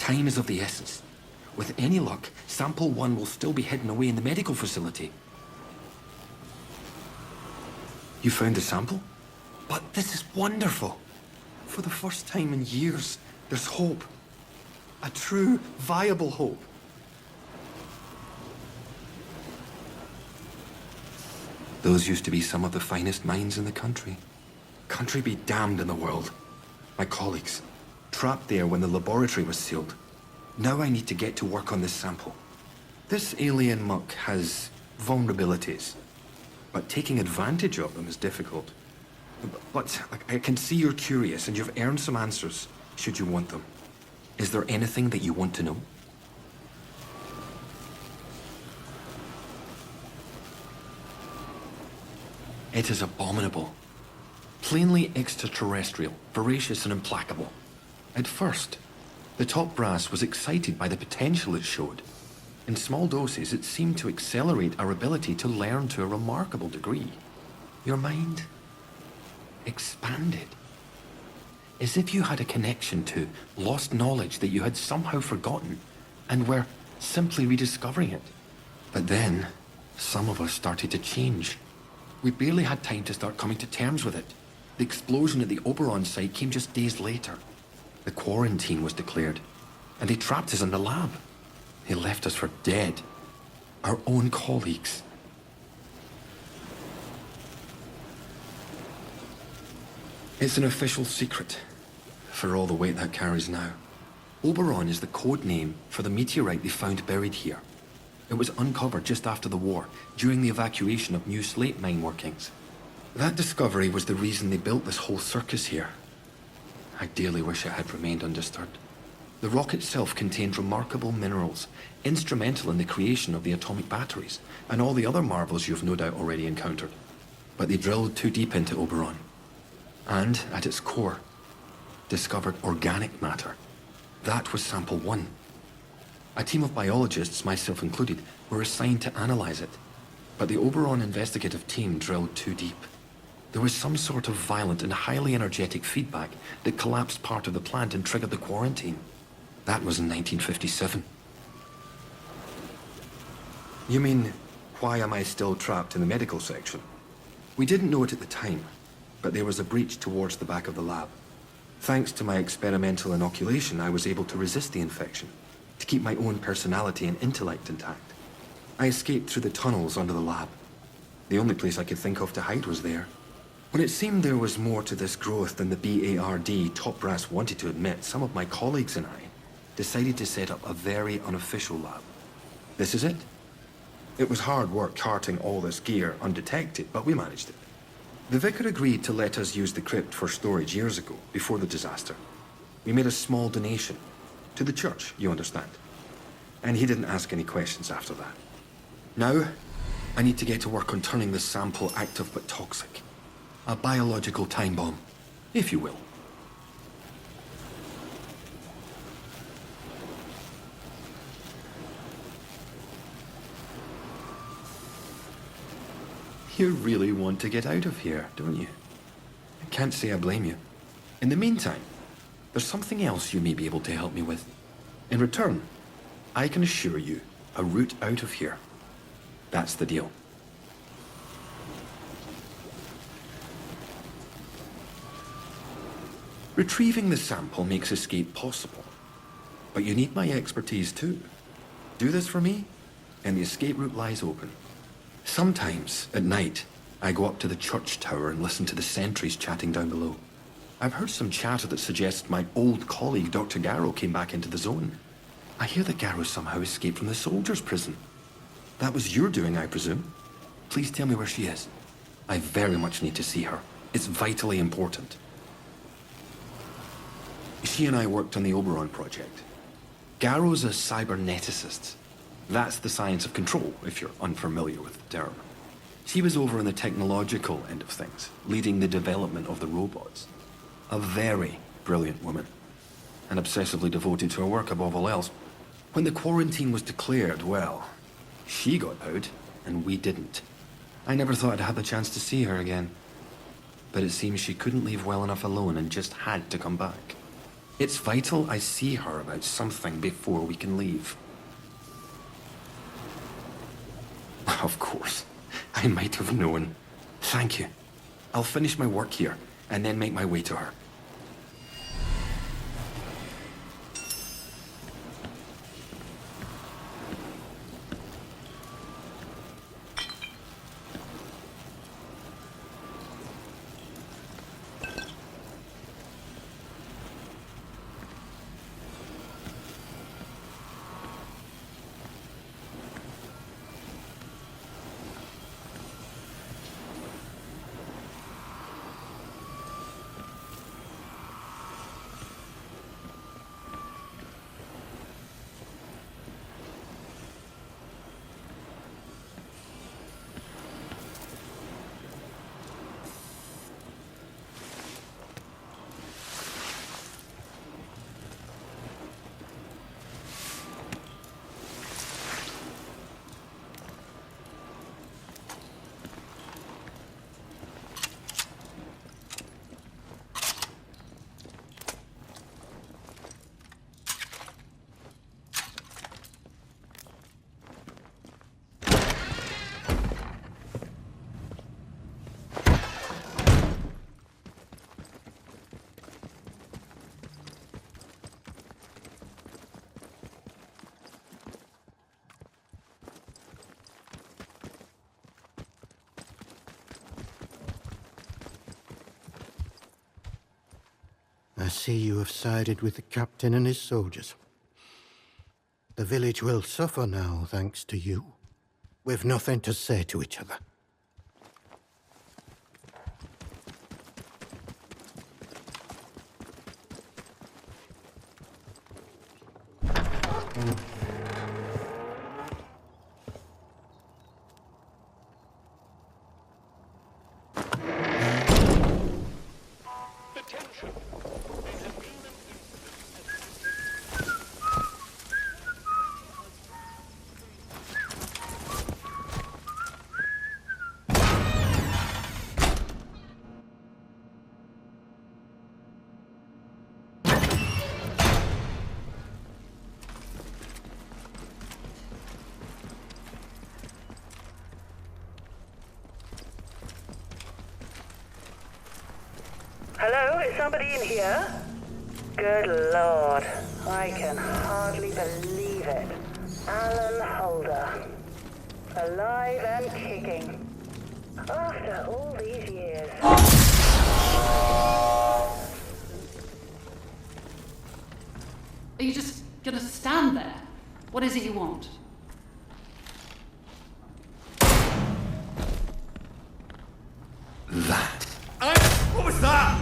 Time is of the essence. With any luck, Sample 1 will still be hidden away in the medical facility. You found the sample? But this is wonderful. For the first time in years, there's hope. A true, viable hope. Those used to be some of the finest minds in the country. Country be damned in the world. My colleagues, trapped there when the laboratory was sealed. Now I need to get to work on this sample. This alien muck has vulnerabilities, but taking advantage of them is difficult. But I can see you're curious and you've earned some answers, should you want them. Is there anything that you want to know? It is abominable. Plainly extraterrestrial, voracious and implacable. At first, the top brass was excited by the potential it showed. In small doses, it seemed to accelerate our ability to learn to a remarkable degree. Your mind expanded. As if you had a connection to lost knowledge that you had somehow forgotten and were simply rediscovering it. But then, some of us started to change. We barely had time to start coming to terms with it. The explosion at the Oberon site came just days later. The quarantine was declared, and they trapped us in the lab. They left us for dead. Our own colleagues. It's an official secret, for all the weight that carries now. Oberon is the code name for the meteorite they found buried here. It was uncovered just after the war, during the evacuation of new slate mine workings. That discovery was the reason they built this whole circus here. I dearly wish it had remained undisturbed. The rock itself contained remarkable minerals, instrumental in the creation of the atomic batteries, and all the other marvels you've no doubt already encountered. But they drilled too deep into Oberon. And, at its core, discovered organic matter. That was Sample 1. A team of biologists, myself included, were assigned to analyze it. But the Oberon investigative team drilled too deep. There was some sort of violent and highly energetic feedback that collapsed part of the plant and triggered the quarantine. That was in 1957. You mean, why am I still trapped in the medical section? We didn't know it at the time, but there was a breach towards the back of the lab. Thanks to my experimental inoculation, I was able to resist the infection, to keep my own personality and intellect intact. I escaped through the tunnels under the lab. The only place I could think of to hide was there. When it seemed there was more to this growth than the BARD top brass wanted to admit, some of my colleagues and I decided to set up a very unofficial lab. This is it. It was hard work carting all this gear undetected, but we managed it. The vicar agreed to let us use the crypt for storage years ago, before the disaster. We made a small donation. To the church, you understand. And he didn't ask any questions after that. Now, I need to get to work on turning this sample active but toxic. A biological time bomb, if you will. You really want to get out of here, don't you? I can't say I blame you. In the meantime, there's something else you may be able to help me with. In return, I can assure you a route out of here. That's the deal. Retrieving the sample makes escape possible. But you need my expertise too. Do this for me, and the escape route lies open. Sometimes, at night, I go up to the church tower and listen to the sentries chatting down below. I've heard some chatter that suggests my old colleague, Dr. Garrow, came back into the zone. I hear that Garrow somehow escaped from the soldiers' prison. That was your doing, I presume. Please tell me where she is. I very much need to see her. It's vitally important. She and I worked on the Oberon project. Garrow's a cyberneticist. That's the science of control, if you're unfamiliar with the term. She was over on the technological end of things, leading the development of the robots. A very brilliant woman, and obsessively devoted to her work above all else. When the quarantine was declared, well, she got out, and we didn't. I never thought I'd have the chance to see her again. But it seems she couldn't leave well enough alone and just had to come back. It's vital I see her about something before we can leave. Of course. I might have known. Thank you. I'll finish my work here, and then make my way to her. I see you have sided with the captain and his soldiers. The village will suffer now, thanks to you. We've nothing to say to each other. Hello, is somebody in here? Good Lord, I can hardly believe it. Alan Holder. Alive and kicking. After all these years. Are you just gonna stand there? What is it you want? That. What was that?